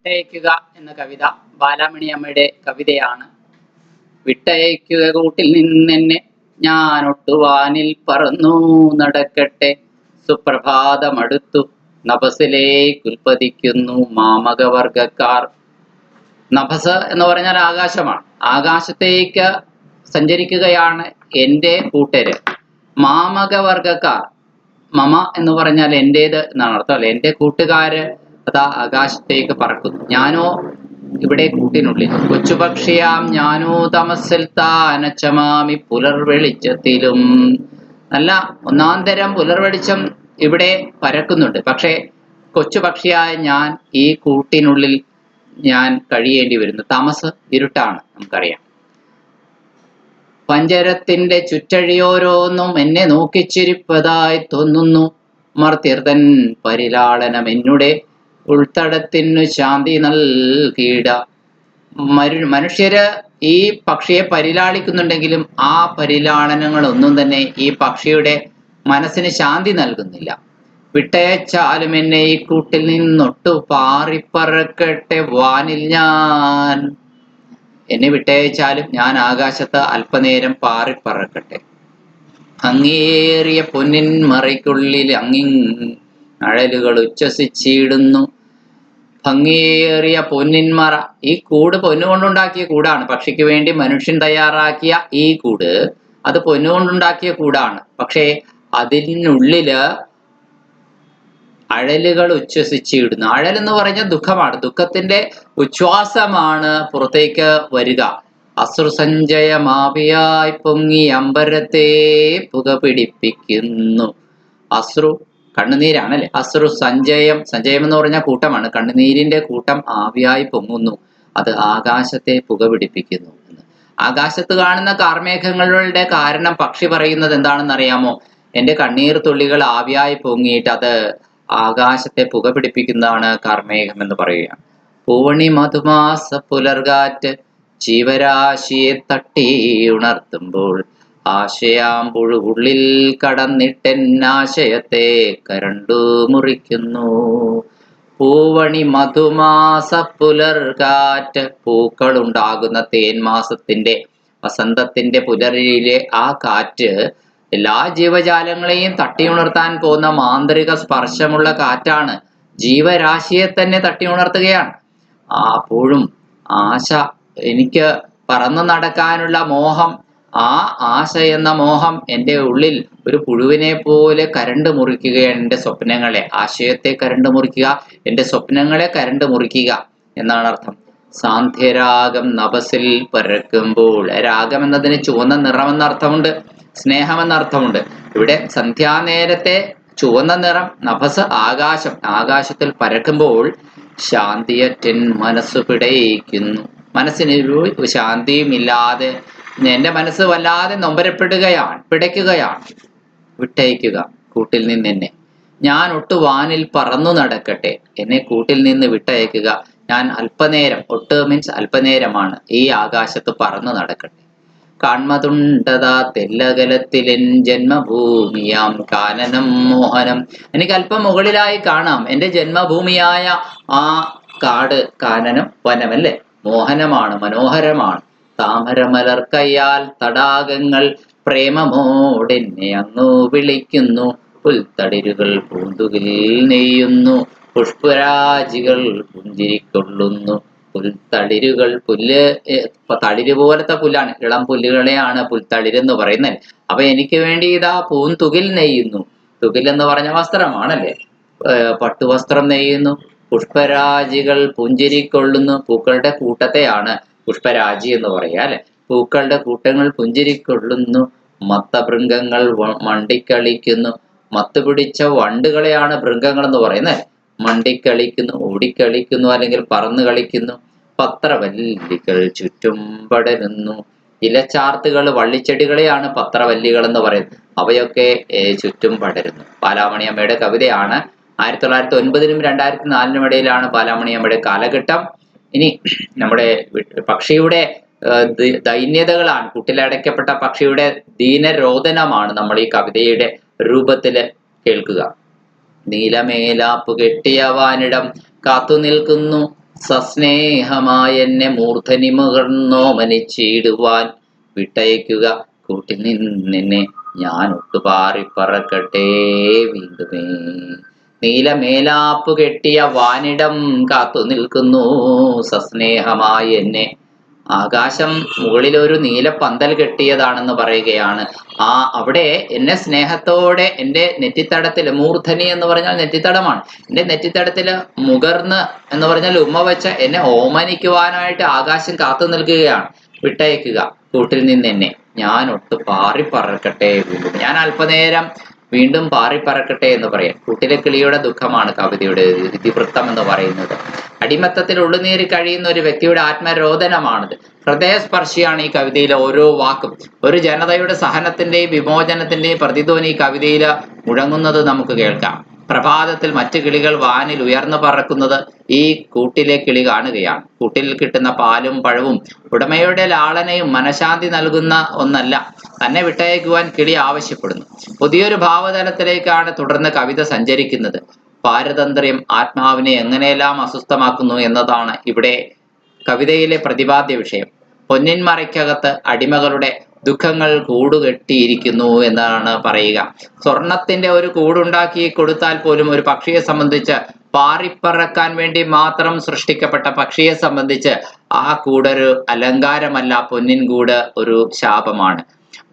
വിട്ടയക്കുക എന്ന കവിത ബാലാമണി അമ്മയുടെ കവിതയാണ്. വിട്ടയക്കുക കൂട്ടിൽ നിന്നെന്നെ ഞാനൊട്ടുവാനിൽ പറന്നു നടക്കട്ടെ, സുപ്രഭാതമടുത്തു നഭസിലേക്കുൽപ്പതിക്കുന്നു മാമകവർഗക്കാർ. നഭസ് എന്ന് പറഞ്ഞാൽ ആകാശമാണ്. ആകാശത്തേക്ക് സഞ്ചരിക്കുകയാണ് എൻ്റെ കൂട്ടര്. മാമകവർഗക്കാർ, മമ എന്ന് പറഞ്ഞാൽ എൻ്റേത് എന്നാണ് അർത്ഥം അല്ലെ. എൻ്റെ കൂട്ടുകാര് അതാ ആകാശത്തേക്ക് പറക്കുന്നു, ഞാനോ ഇവിടെ കൂട്ടിനുള്ളിൽ. കൊച്ചുപക്ഷിയാം ഞാനോ തമസിൽ താനച്ചമാമി പുലർവെളിച്ചത്തിലും. നല്ല ഒന്നാന്തരം പുലർവെളിച്ചം ഇവിടെ പരക്കുന്നുണ്ട്. പക്ഷേ കൊച്ചുപക്ഷിയായ ഞാൻ ഈ കൂട്ടിനുള്ളിൽ ഞാൻ കഴിയേണ്ടി വരുന്നു. തമസ് ഇരുട്ടാണ്, നമുക്കറിയാം. പഞ്ചരത്തിന്റെ ചുറ്റഴിയോരോന്നും എന്നെ നോക്കിച്ചിരിപ്പതായി തോന്നുന്നു. മർത്യർതൻ പരിലാളനം എന്നുടെ ഉൾത്തടത്തിനു ശാന്തി നൽകിയിട. മനുഷ്യര് ഈ പക്ഷിയെ പരിലാളിക്കുന്നുണ്ടെങ്കിലും ആ പരിലാളനങ്ങളൊന്നും തന്നെ ഈ പക്ഷിയുടെ മനസ്സിന് ശാന്തി നൽകുന്നില്ല. വിട്ടയച്ചാലും എന്നെ ഈ കൂട്ടിൽ നിന്നൊട്ടു പാറിപ്പറക്കട്ടെ വാനിൽ ഞാൻ. എന്നെ വിട്ടയച്ചാലും ഞാൻ ആകാശത്ത് അല്പനേരം പാറിപ്പറക്കട്ടെ. അങ്ങേറിയ പൊന്നിൻ മറയ്ക്കുള്ളിൽ അഴലുകൾ ഉച്ഛസിച്ചിടുന്നു. ഭംഗിയേറിയ പൊന്നിന്മറ, ഈ കൂട് പൊന്നുകൊണ്ടുണ്ടാക്കിയ കൂടാണ്. പക്ഷിക്ക് വേണ്ടി മനുഷ്യൻ തയ്യാറാക്കിയ ഈ കൂട് അത് പൊന്നുകൊണ്ടുണ്ടാക്കിയ കൂടാണ്. പക്ഷേ അതിനുള്ളില് അഴലുകൾ ഉച്ഛസിച്ചിടുന്നു. അഴൽ എന്ന് പറഞ്ഞാൽ ദുഃഖമാണ്. ദുഃഖത്തിന്റെ ഉച്ഛ്വാസമാണ് പുറത്തേക്ക് വരിക. അശ്രുസഞ്ചയമാവിയായി പൊങ്ങി അമ്പരത്തെ പുക പിടിപ്പിക്കുന്നു. അശ്രു കണ്ണുനീരാണല്ലേ. അശ്രു സഞ്ചയം, സഞ്ചയം എന്ന് പറഞ്ഞാൽ കൂട്ടമാണ്. കണ്ണുനീരിന്റെ കൂട്ടം ആവിയായി പൊങ്ങുന്നു, അത് ആകാശത്തെ പുക പിടിപ്പിക്കുന്നു എന്ന്. ആകാശത്ത് കാണുന്ന കാർമേഘങ്ങളുടെ കാരണം പക്ഷി പറയുന്നത് എന്താണെന്ന് അറിയാമോ? എന്റെ കണ്ണീർ തുള്ളികൾ ആവിയായി പൊങ്ങിയിട്ട് അത് ആകാശത്തെ പുക പിടിപ്പിക്കുന്നതാണ് കാർമേഘം എന്ന് പറയുകയാണ്. പൂവണി മധുമാസ പുലർകാറ്റ് ജീവരാശിയെ തട്ടി ഉണർത്തുമ്പോൾ ആശയാമ്പുഴു ഉള്ളിൽ കടന്നിട്ടെന്നാശയത്തെ കരണ്ടു മുറിക്കുന്നു. പൂവണി മധുമാസ പുലർകാറ്റ്, പൂക്കളുണ്ടാകുന്ന തേൻമാസത്തിന്റെ വസന്തത്തിന്റെ പുലരിലെ ആ കാറ്റ് എല്ലാ ജീവജാലങ്ങളെയും തട്ടിയുണർത്താൻ പോകുന്ന മാന്ത്രിക സ്പർശമുള്ള കാറ്റാണ്. ജീവരാശിയെ തന്നെ തട്ടിയുണർത്തുകയാണ്. അപ്പോഴും ആശ, എനിക്ക് പറന്നു നടക്കാനുള്ള മോഹം, ആ ആശ എന്ന മോഹം എൻ്റെ ഉള്ളിൽ ഒരു പുഴുവിനെ പോലെ കരണ്ട് മുറിക്കുകയാണ്. എൻ്റെ സ്വപ്നങ്ങളെ, ആശയത്തെ കരണ്ട് മുറിക്കുക, എൻ്റെ സ്വപ്നങ്ങളെ കരണ്ട് മുറിക്കുക എന്നാണ് അർത്ഥം. സാന്ധ്യരാഗം നഭസിൽ പരക്കുമ്പോൾ, രാഗം എന്നതിന് ചുവന്ന നിറമെന്ന അർത്ഥമുണ്ട്, സ്നേഹമെന്ന അർത്ഥമുണ്ട്. ഇവിടെ സന്ധ്യാനേരത്തെ ചുവന്ന നിറം, നഭസ് ആകാശം, ആകാശത്തിൽ പരക്കുമ്പോൾ ശാന്തിയറ്റൻ മനസ്സ് പിടയ്ക്കുന്നു. മനസ്സിനൊരു ശാന്തിയും ഇല്ലാതെ എൻ്റെ മനസ്സ് വല്ലാതെ നൊമ്പരപ്പെടുകയാണ്, പിടയ്ക്കുകയാണ്. വിട്ടയക്കുക കൂട്ടിൽ നിന്നെന്നെ, ഞാൻ ഒട്ടു വാനിൽ പറന്നു നടക്കട്ടെ. എന്നെ കൂട്ടിൽ നിന്ന് വിട്ടയക്കുക. ഞാൻ അല്പനേരം, ഒട്ട് മീൻസ് അല്പനേരമാണ്, ഈ ആകാശത്ത് പറന്നു നടക്കട്ടെ. കാൺമതുണ്ടതാ തെല്ലകലത്തിലെൻ ജന്മഭൂമിയാം കാനനം മോഹനം. എനിക്ക് അല്പം മുകളിലായി കാണാം എൻ്റെ ജന്മഭൂമിയായ ആ കാട്. കാനനം വനമല്ലേ, മോഹനമാണ്, മനോഹരമാണ്. താമരമലർ കയ്യാൽ തടാകങ്ങൾ പ്രേമമോടെന്നെ അങ്ങു വിളിക്കുന്നു. പുൽത്തളിരുകൾ പൂന്തുകിൽ നെയ്യുന്നു, പുഷ്പരാജികൾ പുഞ്ചിരിക്കൊള്ളുന്നു. പുൽത്തളിരുകൾ, പുല്ല് തളിര് പോലത്തെ പുല്ലാണ്, ഇളം പുല്ലുകളെയാണ് പുൽത്തളിരെന്ന് പറയുന്നത്. അപ്പൊ എനിക്ക് വേണ്ടി ഇതാ പൂന്തുകിൽ നെയ്യുന്നു. തുകിൽ എന്ന് പറഞ്ഞ വസ്ത്രമാണല്ലേ, പട്ടുവസ്ത്രം നെയ്യുന്നു. പുഷ്പരാജികൾ പുഞ്ചിരിക്കൊള്ളുന്നു, പൂക്കളുടെ കൂട്ടത്തെയാണ് പുഷ്പരാജി എന്ന് പറയുക അല്ലെ. പൂക്കളുടെ കൂട്ടങ്ങൾ പുഞ്ചിരിക്കൊള്ളുന്നു. മത്തഭൃംഗങ്ങൾ മണ്ടിക്കളിക്കുന്നു. മത്ത് പിടിച്ച വണ്ടുകളെയാണ് ഭൃംഗങ്ങൾ എന്ന് പറയുന്നത്. മണ്ടിക്കളിക്കുന്നു, ഓടിക്കളിക്കുന്നു, അല്ലെങ്കിൽ പറന്നു കളിക്കുന്നു. പത്രവല്ലികൾ ചുറ്റും പടരുന്നു. ഇലച്ചാർത്തുകൾ, വള്ളിച്ചെടികളെയാണ് പത്രവല്ലികൾ എന്ന് പറയുന്നത്. അവയൊക്കെ ചുറ്റും പടരുന്നു. ബാലാമണി അമ്മയുടെ കവിതയാണ്. 1909-നും 2004-നും ഇടയിലാണ് ബാലാമണി അമ്മയുടെ കാലഘട്ടം. ഇനി നമ്മുടെ പക്ഷിയുടെ ദൈന്യതകളാണ്, കൂട്ടിലടയ്ക്കപ്പെട്ട പക്ഷിയുടെ ദീനരോദനമാണ് നമ്മൾ ഈ കവിതയുടെ രൂപത്തില് കേൾക്കുക. നീലമേലാപ്പു കെട്ടിയ വാനിടം കാത്തു നിൽക്കുന്നു സസ്നേഹമായ എന്നെ മൂർധനിമുകർന്നോമനിച്ചിടുവാൻ വിട്ടയക്കുക കൂട്ടിൽ നിന്നെ ഞാൻ ഒട്ടുപാറി പറക്കട്ടെ വീണ്ടുമേ. നീലമേലാപ്പു കെട്ടിയ വാനിടം കാത്തു നിൽക്കുന്നു സസ്നേഹമായി എന്നെ. ആകാശം മുകളിലൊരു നീലപ്പന്തൽ കെട്ടിയതാണെന്ന് പറയുകയാണ്. അവിടെ എന്നെ സ്നേഹത്തോടെ എൻ്റെ നെറ്റിത്തടത്തില്, മൂർധനി എന്ന് പറഞ്ഞാൽ നെറ്റിത്തടമാണ്, എൻ്റെ നെറ്റിത്തടത്തില് മുകർന്ന് എന്ന് പറഞ്ഞാൽ ഉമ്മ വെച്ച എന്നെ ഓമനിക്കുവാനായിട്ട് ആകാശം കാത്തു നിൽക്കുകയാണ്. വിട്ടയക്കുക കൂട്ടിൽ നിന്ന് എന്നെ ഞാൻ ഒട്ട് പാറിപ്പറക്കട്ടെ വീണ്ടും. ഞാൻ അല്പനേരം വീണ്ടും പാറിപ്പറക്കട്ടെ എന്ന് പറയാം. കൂട്ടിലെ കിളിയുടെ ദുഃഖമാണ് കവിതയുടെ ഇതിവൃത്തം എന്ന് പറയുന്നത്. അടിമത്തത്തിൽ ഉള്ളുനീരി കഴിയുന്ന ഒരു വ്യക്തിയുടെ ആത്മരോദനമാണിത്. ഹൃദയസ്പർശിയാണ് ഈ കവിതയിലെ ഓരോ വാക്കും. ഒരു ജനതയുടെ സഹനത്തിന്റെയും വിമോചനത്തിന്റെയും പ്രതിധ്വനി ഈ കവിതയിൽ മുഴങ്ങുന്നത് നമുക്ക് കേൾക്കാം. പ്രഭാതത്തിൽ മറ്റു കിളികൾ വാനിൽ ഉയർന്നു പറക്കുന്നത് ഈ കൂട്ടിലെ കിളി കാണുകയാണ്. കൂട്ടിൽ കിട്ടുന്ന പാലും പഴവും ഉടമയുടെ ലാളനയും മനഃശാന്തി നൽകുന്ന ഒന്നല്ല. തന്നെ വിട്ടയക്കുവാൻ കിളി ആവശ്യപ്പെടുന്നു. പുതിയൊരു ഭാവതലത്തിലേക്കാണ് തുടർന്ന് കവിത സഞ്ചരിക്കുന്നത്. പാരതന്ത്ര്യം ആത്മാവിനെ എങ്ങനെയെല്ലാം അസ്വസ്ഥമാക്കുന്നു എന്നതാണ് ഇവിടെ കവിതയിലെ പ്രതിപാദ്യ വിഷയം. പൊന്നിൻ മറയ്ക്കകത്ത് അടിമകളുടെ ദുഃഖങ്ങൾ കൂടുകെട്ടിയിരിക്കുന്നു എന്നാണ് പറയുക. സ്വർണത്തിന്റെ ഒരു കൂടുണ്ടാക്കി കൊടുത്താൽ പോലും ഒരു പക്ഷിയെ സംബന്ധിച്ച്, പാറിപ്പറക്കാൻ വേണ്ടി മാത്രം സൃഷ്ടിക്കപ്പെട്ട പക്ഷിയെ സംബന്ധിച്ച് ആ കൂടൊരു അലങ്കാരമല്ല, പൊന്നിൻ കൂട് ഒരു ശാപമാണ്.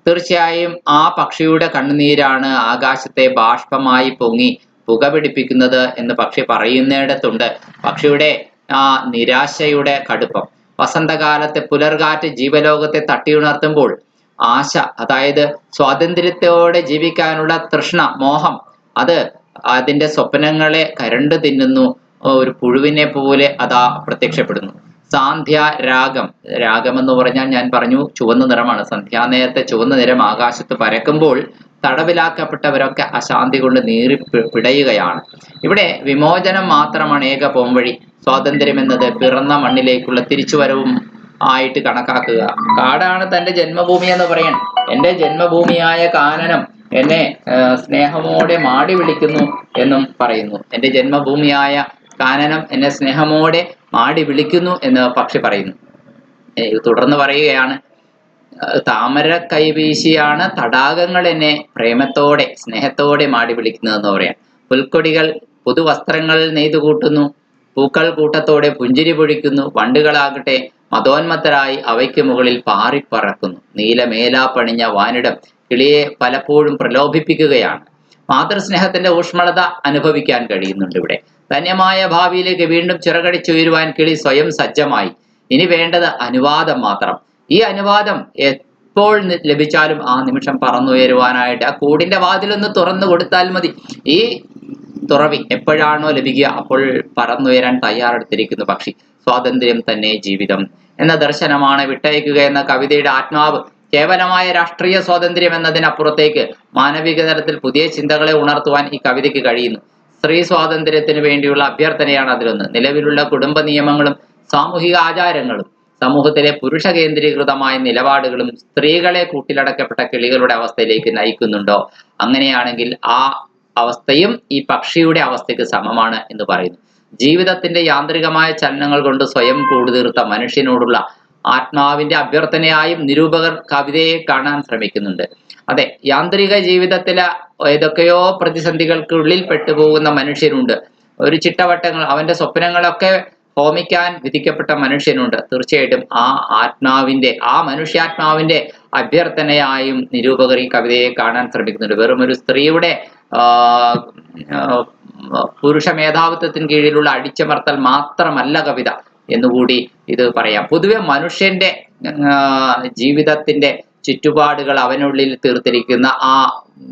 തീർച്ചയായും ആ പക്ഷിയുടെ കണ്ണുനീരാണ് ആകാശത്തെ ബാഷ്പമായി പൊങ്ങി പുകപിടിപ്പിക്കുന്നത് എന്ന് പക്ഷി പറയുന്നിടത്തുണ്ട്. പക്ഷിയുടെ ആ നിരാശയുടെ കടുപ്പം. വസന്തകാലത്തെ പുലർകാറ്റ് ജീവലോകത്തെ തട്ടിയുണർത്തുമ്പോൾ ആശ, അതായത് സ്വാതന്ത്ര്യത്തോടെ ജീവിക്കാനുള്ള തൃഷ്ണ, മോഹം, അത് അതിന്റെ സ്വപ്നങ്ങളെ കരണ്ടു തിന്നുന്നു. ഒരു പുഴുവിനെ പോലെ അതാ പ്രത്യക്ഷപ്പെടുന്നു. സാന്ധ്യ രാഗം, രാഗമെന്ന് പറഞ്ഞാൽ ഞാൻ പറഞ്ഞു ചുവന്ന നിറമാണ്. സന്ധ്യാനേരത്തെ ചുവന്ന നിറം ആകാശത്ത് പരക്കുമ്പോൾ തടവിലാക്കപ്പെട്ടവരൊക്കെ അശാന്തി കൊണ്ട് നീറി പിടയുകയാണ്. ഇവിടെ വിമോചനം മാത്രമാണ് ഏക പോംവഴി. സ്വാതന്ത്ര്യം എന്നത് പിറന്ന മണ്ണിലേക്കുള്ള തിരിച്ചുവരവും ആയിട്ട് കണക്കാക്കുക. കാടാണ് തന്റെ ജന്മഭൂമി എന്ന് പറയണം. എൻ്റെ ജന്മഭൂമിയായ കാനനം എന്നെ സ്നേഹമോടെ മാടി വിളിക്കുന്നു എന്നും പറയുന്നു. എൻ്റെ ജന്മഭൂമിയായ കാനനം എന്നെ സ്നേഹമോടെ മാടി വിളിക്കുന്നു എന്ന് പക്ഷി പറയുന്നു. തുടർന്ന് പറയുകയാണ്, താമര കൈവീശിയാണ് തടാകങ്ങൾ എന്നെ പ്രേമത്തോടെ സ്നേഹത്തോടെ മാടി വിളിക്കുന്നതെന്ന് പറയാം. പുൽക്കൊടികൾ പുതുവസ്ത്രങ്ങൾ നെയ്തു കൂട്ടുന്നു. പൂക്കൾ കൂട്ടത്തോടെ പുഞ്ചിരി പൊഴിക്കുന്നു. വണ്ടുകളാകട്ടെ മതോന്മത്തരായി അവയ്ക്ക് മുകളിൽ പാറിപ്പറക്കുന്നു. നീലമേലാപ്പണിഞ്ഞ വാനിടം കിളിയെ പലപ്പോഴും പ്രലോഭിപ്പിക്കുകയാണ്. മാതൃസ്നേഹത്തിന്റെ ഊഷ്മളത അനുഭവിക്കാൻ കഴിയുന്നുണ്ട് ഇവിടെ. ധന്യമായ ഭാവിയിലേക്ക് വീണ്ടും ചിറകടിച്ചുയരുവാൻ കിളി സ്വയം സജ്ജമായി. ഇനി വേണ്ടത് അനുവാദം മാത്രം. ഈ അനുവാദം എപ്പോൾ ലഭിച്ചാലും ആ നിമിഷം പറന്നുയരുവാനായിട്ട് ആ കൂടിന്റെ വാതിലൊന്ന് തുറന്നു കൊടുത്താൽ മതി. ഈ തുറവി എപ്പോഴാണോ ലഭിക്കുക അപ്പോൾ പറന്നുയരാൻ തയ്യാറെടുത്തിരിക്കുന്നു പക്ഷി. സ്വാതന്ത്ര്യം തന്നെ ജീവിതം എന്ന ദർശനമാണ് വിട്ടയക്കുക എന്ന കവിതയുടെ ആത്മാവ്. കേവലമായ രാഷ്ട്രീയ സ്വാതന്ത്ര്യം എന്നതിനപ്പുറത്തേക്ക് മാനവിക തലത്തിൽ പുതിയ ചിന്തകളെ ഉണർത്തുവാൻ ഈ കവിതയ്ക്ക് കഴിയുന്നു. സ്ത്രീ സ്വാതന്ത്ര്യത്തിന് വേണ്ടിയുള്ള അഭ്യർത്ഥനയാണ് അതിലൊന്ന്. നിലവിലുള്ള കുടുംബ നിയമങ്ങളും സാമൂഹിക ആചാരങ്ങളും സമൂഹത്തിലെ പുരുഷ കേന്ദ്രീകൃതമായ നിലപാടുകളും സ്ത്രീകളെ കൂട്ടിലടക്കപ്പെട്ട കിളികളുടെ അവസ്ഥയിലേക്ക് നയിക്കുന്നുണ്ടോ? അങ്ങനെയാണെങ്കിൽ ആ അവസ്ഥയും ഈ പക്ഷിയുടെ അവസ്ഥയ്ക്ക് സമമാണ് എന്ന് പറയുന്നു. ജീവിതത്തിന്റെ യാന്ത്രികമായ ചലനങ്ങൾ കൊണ്ട് സ്വയം കൂടുതീർത്ത മനുഷ്യനോടുള്ള ആത്മാവിന്റെ അഭ്യർത്ഥനയായും നിരൂപകർ കവിതയെ കാണാൻ ശ്രമിക്കുന്നുണ്ട്. അതെ, യാന്ത്രിക ജീവിതത്തിലെ ഏതൊക്കെയോ പ്രതിസന്ധികൾക്കുള്ളിൽ പെട്ടുപോകുന്ന മനുഷ്യരുണ്ട്. ഒരു ചിട്ടവട്ടങ്ങൾ, അവന്റെ സ്വപ്നങ്ങളൊക്കെ ഹോമിക്കാൻ വിധിക്കപ്പെട്ട മനുഷ്യനുണ്ട്. തീർച്ചയായിട്ടും ആ ആത്മാവിന്റെ, ആ മനുഷ്യാത്മാവിന്റെ അഭ്യർത്ഥനയായും നിരൂപകർ ഈ കവിതയെ കാണാൻ ശ്രമിക്കുന്നുണ്ട്. വെറും ഒരു സ്ത്രീയുടെ പുരുഷ മേധാവിത്വത്തിന് കീഴിലുള്ള അടിച്ചമർത്തൽ മാത്രമല്ല കവിത എന്നുകൂടി ഇത് പറയാം. പൊതുവെ മനുഷ്യന്റെ ജീവിതത്തിന്റെ ചുറ്റുപാടുകൾ അവനുള്ളിൽ തീർത്തിരിക്കുന്ന ആ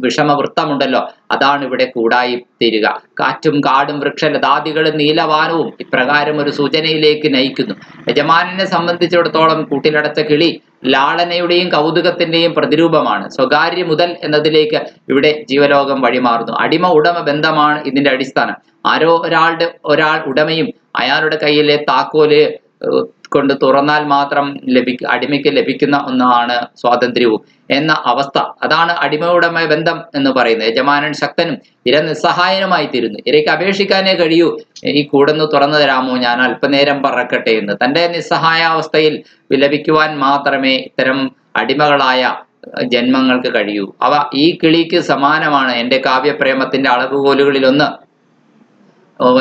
വിഷമവൃത്തമുണ്ടല്ലോ, അതാണ് ഇവിടെ കൂടായി തീരുക. കാറ്റും കാടും വൃക്ഷലതാദികളും നീലവാനവും ഇപ്രകാരം ഒരു സൂചനയിലേക്ക് നയിക്കുന്നു. യജമാനനെ സംബന്ധിച്ചിടത്തോളം കൂട്ടിലടച്ച കിളി ലാളനയുടെയും കൗതുകത്തിന്റെയും പ്രതിരൂപമാണ്. സ്വകാര്യ മുതൽ എന്നതിലേക്ക് ഇവിടെ ജീവലോകം വഴിമാറുന്നു. അടിമ ഉടമ ബന്ധമാണ് ഇതിന്റെ അടിസ്ഥാനം. ആരോ ഒരാൾ ഉടമയും അയാളുടെ കയ്യിലെ താക്കോല് കൊണ്ട് തുറന്നാൽ മാത്രം അടിമയ്ക്ക് ലഭിക്കുന്ന ഒന്നാണ് സ്വാതന്ത്ര്യവും എന്ന അവസ്ഥ. അതാണ് അടിമയുടമ ബന്ധം എന്ന് പറയുന്നത്. യജമാനൻ ശക്തനും ഇര നിസ്സഹായനുമായി തീരുന്നു. ഇരയ്ക്ക് അപേക്ഷിക്കാനേ കഴിയൂ, ഈ കൂടൊന്ന് തുറന്നു തരാമോ, ഞാൻ അല്പനേരം പറക്കട്ടെ എന്ന്. തന്റെ നിസ്സഹായാവസ്ഥയിൽ വിലപിക്കുവാൻ മാത്രമേ ഇത്തരം അടിമകളായ ജന്മങ്ങൾക്ക് കഴിയൂ. അവ ഈ കിളിക്ക് സമാനമാണ്. എൻ്റെ കാവ്യപ്രേമത്തിന്റെ അളവുകോലുകളിലൊന്ന്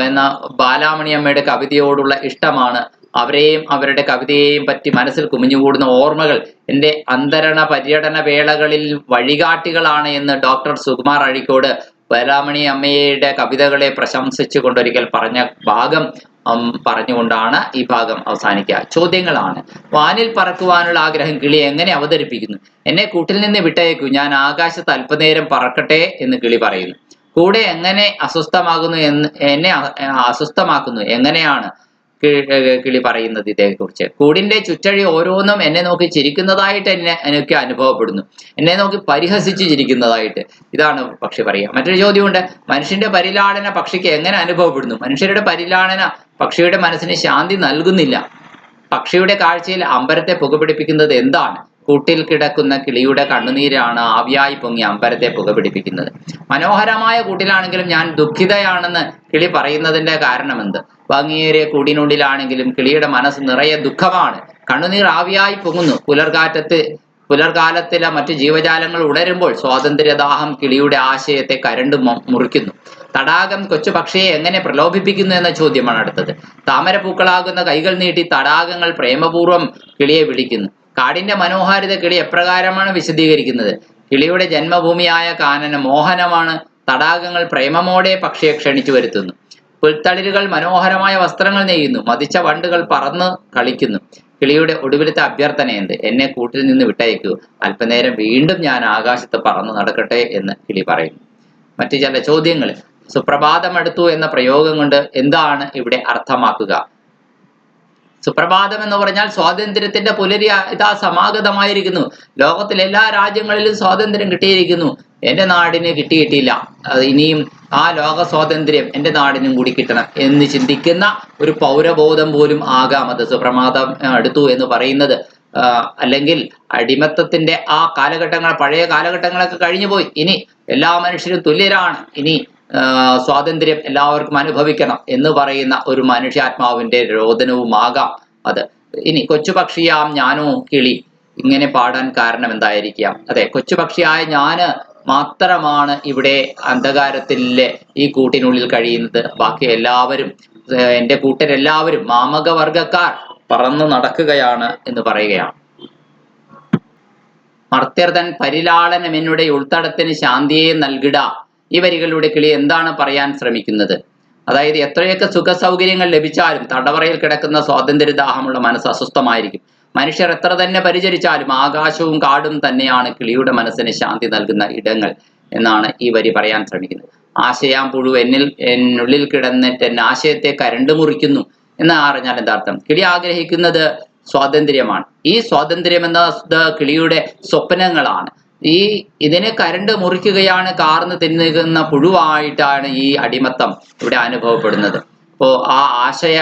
എന്ന ബാലാമണി അമ്മയുടെ കവിതയോടുള്ള ഇഷ്ടമാണ്. അവരെയും അവരുടെ കവിതയെയും പറ്റി മനസ്സിൽ കുമിഞ്ഞുകൂടുന്ന ഓർമ്മകൾ എൻ്റെ അന്തരണ പര്യടന വേളകളിൽ വഴികാട്ടികളാണ് എന്ന് ഡോക്ടർ സുകുമാർ അഴീക്കോട് ബാലാമണി അമ്മയുടെ കവിതകളെ പ്രശംസിച്ചു കൊണ്ടൊരിക്കൽ പറഞ്ഞ ഭാഗം പറഞ്ഞുകൊണ്ടാണ് ഈ ഭാഗം അവസാനിക്കുക. ചോദ്യങ്ങളാണ്. വാനിൽ പറക്കുവാനുള്ള ആഗ്രഹം കിളി എങ്ങനെ അവതരിപ്പിക്കുന്നു? എന്നെ കൂട്ടിൽ നിന്ന് വിട്ടയക്കൂ, ഞാൻ ആകാശത്ത് അല്പനേരം പറക്കട്ടെ എന്ന് കിളി പറയുന്നു. കൂടെ എങ്ങനെ അസ്വസ്ഥമാകുന്നു എന്നെ അസ്വസ്ഥമാക്കുന്നു എങ്ങനെയാണ് കിളി പറയുന്നത് ഇതേക്കുറിച്ച്. കൂടിന്റെ ചുറ്റഴി ഓരോന്നും എന്നെ നോക്കി ചിരിക്കുന്നതായിട്ട് എനിക്ക് അനുഭവപ്പെടുന്നു, എന്നെ നോക്കി പരിഹസിച്ച് ചിരിക്കുന്നതായിട്ട്. ഇതാണ് പക്ഷി പറയുക. മറ്റൊരു ചോദ്യമുണ്ട്. മനുഷ്യന്റെ പരിലാളന പക്ഷിക്ക് എങ്ങനെ അനുഭവപ്പെടുന്നു? മനുഷ്യരുടെ പരിലാളന പക്ഷിയുടെ മനസ്സിന് ശാന്തി നൽകുന്നില്ല. പക്ഷിയുടെ കാഴ്ചയിൽ അമ്പരത്തെ പുകപിടിപ്പിക്കുന്നത് എന്താണ്? കൂട്ടിൽ കിടക്കുന്ന കിളിയുടെ കണ്ണുനീരാണ് ആവിയായി പൊങ്ങി അമ്പരത്തെ പുകപിടിപ്പിക്കുന്നത്. മനോഹരമായ കൂട്ടിലാണെങ്കിലും ഞാൻ ദുഃഖിതയാണെന്ന് കിളി പറയുന്നതിന്റെ കാരണമെന്ത്? ഭംഗിയേറിയ കൂടിനുള്ളിലാണെങ്കിലും കിളിയുടെ മനസ്സ് നിറയെ ദുഃഖമാണ്. കണ്ണുനീർ ആവിയായി പൊങ്ങുന്നു. പുലർകാലത്തിലെ മറ്റു ജീവജാലങ്ങൾ ഉണരുമ്പോൾ സ്വാതന്ത്ര്യദാഹം കിളിയുടെ ആശയത്തെ കരണ്ട് മുറിക്കുന്നു. തടാകം കൊച്ചു പക്ഷിയെ എങ്ങനെ പ്രലോഭിപ്പിക്കുന്നു എന്ന ചോദ്യമാണ് അടുത്തത്. താമരപ്പൂക്കളാകുന്ന കൈകൾ നീട്ടി തടാകങ്ങൾ പ്രേമപൂർവ്വം കിളിയെ വിളിക്കുന്നു. കാടിന്റെ മനോഹാരിത കിളി എപ്രകാരമാണ് വിശദീകരിക്കുന്നത്? കിളിയുടെ ജന്മഭൂമിയായ കാനന മോഹനമാണ്. തടാകങ്ങൾ പ്രേമമോടെ പക്ഷിയെ ക്ഷണിച്ചു വരുത്തുന്നു. പുൽത്തളിരുകൾ മനോഹരമായ വസ്ത്രങ്ങൾ നെയ്യുന്നു. മതിച്ച വണ്ടുകൾ പറന്ന് കളിക്കുന്നു. കിളിയുടെ ഒടുവിലത്തെ അഭ്യർത്ഥന എന്ത്? എന്നെ കൂട്ടിൽ നിന്ന് വിട്ടയക്കൂ, അല്പനേരം വീണ്ടും ഞാൻ ആകാശത്ത് പറന്നു നടക്കട്ടെ എന്ന് കിളി പറയുന്നു. മറ്റു ചില ചോദ്യങ്ങൾ. സുപ്രഭാതം അടുത്തു എന്ന പ്രയോഗം കൊണ്ട് എന്താണ് ഇവിടെ അർത്ഥമാക്കുക? സുപ്രഭാതം എന്ന് പറഞ്ഞാൽ സ്വാതന്ത്ര്യത്തിന്റെ പുലരി ഇതാ സമാഗതമായിരിക്കുന്നു. ലോകത്തിലെ എല്ലാ രാജ്യങ്ങളിലും സ്വാതന്ത്ര്യം കിട്ടിയിരിക്കുന്നു, എൻ്റെ നാടിന് കിട്ടിയിട്ടില്ല. ഇനിയും ആ ലോക സ്വാതന്ത്ര്യം എൻ്റെ നാടിനും കൂടി കിട്ടണം എന്ന് ചിന്തിക്കുന്ന ഒരു പൗരബോധം പോലും ആകാം അത് സുപ്രഭാതം അടുത്തു എന്ന് പറയുന്നത്. അല്ലെങ്കിൽ അടിമത്തത്തിന്റെ ആ കാലഘട്ടങ്ങൾ, പഴയ കാലഘട്ടങ്ങളൊക്കെ കഴിഞ്ഞു പോയി. ഇനി എല്ലാ മനുഷ്യരും തുല്യരാണ്, ഇനി സ്വാതന്ത്ര്യം എല്ലാവർക്കും അനുഭവിക്കണം എന്ന് പറയുന്ന ഒരു മനുഷ്യാത്മാവിന്റെ രോദനവുമാകാം അത്. ഇനി കൊച്ചുപക്ഷിയാം ഞാനോ കിളി ഇങ്ങനെ പാടാൻ കാരണം എന്തായിരിക്കാം? അതെ, കൊച്ചുപക്ഷിയായ ഞാന് മാത്രമാണ് ഇവിടെ അന്ധകാരത്തിലെ ഈ കൂട്ടിനുള്ളിൽ കഴിയുന്നത്. ബാക്കി എല്ലാവരും, എൻ്റെ കൂട്ടരെല്ലാവരും മാമകവർഗക്കാർ പറന്നു നടക്കുകയാണ് എന്ന് പറയുകയാണ്. മർത്യർതൻ പരിലാളനം എന്നുടെ ഉൾത്തടത്തിന് ശാന്തിയെ നൽകിട. ഈ വരികളിലൂടെ കിളി എന്താണ് പറയാൻ ശ്രമിക്കുന്നത്? അതായത് എത്രയൊക്കെ സുഖ സൗകര്യങ്ങൾ ലഭിച്ചാലും തടവറയിൽ കിടക്കുന്ന സ്വാതന്ത്ര്യദാഹമുള്ള മനസ്സ് അസ്വസ്ഥമായിരിക്കും. മനുഷ്യർ എത്ര തന്നെ പരിചരിച്ചാലും ആകാശവും കാടും തന്നെയാണ് കിളിയുടെ മനസ്സിന് ശാന്തി നൽകുന്ന ഇടങ്ങൾ എന്നാണ് ഈ വരി പറയാൻ ശ്രമിക്കുന്നത്. ആശയാം പുഴു എന്നുള്ളിൽ കിടന്നിട്ട് എന്നെ ആശയത്തെ കരണ്ട് മുറിക്കുന്നു എന്ന് അറിഞ്ഞാൽ എന്താർത്ഥം? കിളി ആഗ്രഹിക്കുന്നത് സ്വാതന്ത്ര്യമാണ്. ഈ സ്വാതന്ത്ര്യം എന്നത് കിളിയുടെ സ്വപ്നങ്ങളാണ്. ഇതിനെ കരണ്ട് മുറിക്കുകയാണ്, കാർന്ന് തിന്നുന്ന പുഴുവായിട്ടാണ് ഈ അടിമത്തം ഇവിടെ അനുഭവപ്പെടുന്നത്. അപ്പോ ആ ആശയ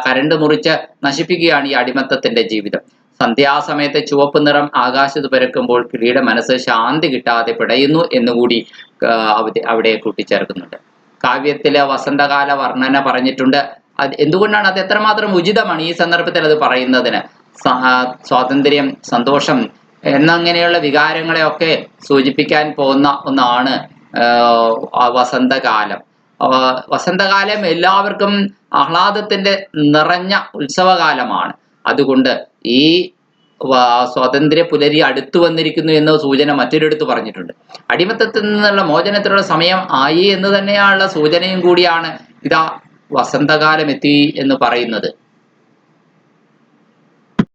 കരണ്ട് മുറിച്ച് നശിപ്പിക്കുകയാണ് ഈ അടിമത്തത്തിന്റെ ജീവിതം. സന്ധ്യാസമയത്തെ ചുവപ്പ് നിറം ആകാശത്ത് പരക്കുമ്പോൾ കിളിയുടെ മനസ്സ് ശാന്തി കിട്ടാതെ പിടയുന്നു എന്നുകൂടി അവിടെ കൂട്ടിച്ചേർക്കുന്നുണ്ട്. കാവ്യത്തിലെ വസന്തകാല വർണ്ണന പറഞ്ഞിട്ടുണ്ട്. എന്തുകൊണ്ടാണ് അത് എത്രമാത്രം ഉചിതമാണ് ഈ സന്ദർഭത്തിൽ അത് പറയുന്നതിന്? സ്വാതന്ത്ര്യം, സന്തോഷം എന്നങ്ങനെയുള്ള വികാരങ്ങളെയൊക്കെ സൂചിപ്പിക്കാൻ പോകുന്ന ഒന്നാണ് വസന്തകാലം. വസന്തകാലം എല്ലാവർക്കും ആഹ്ലാദത്തിന്റെ നിറഞ്ഞ ഉത്സവകാലമാണ്. അതുകൊണ്ട് ഈ സ്വാതന്ത്ര്യ പുലരി അടുത്തു വന്നിരിക്കുന്നു എന്ന സൂചന മറ്റൊരിടത്ത് പറഞ്ഞിട്ടുണ്ട്. അടിമത്തത്തിൽ നിന്നുള്ള മോചനത്തിനുള്ള സമയം ആയി എന്ന് തന്നെയുള്ള സൂചനയും കൂടിയാണ് ഇതാ വസന്തകാലം എത്തി എന്ന് പറയുന്നത്.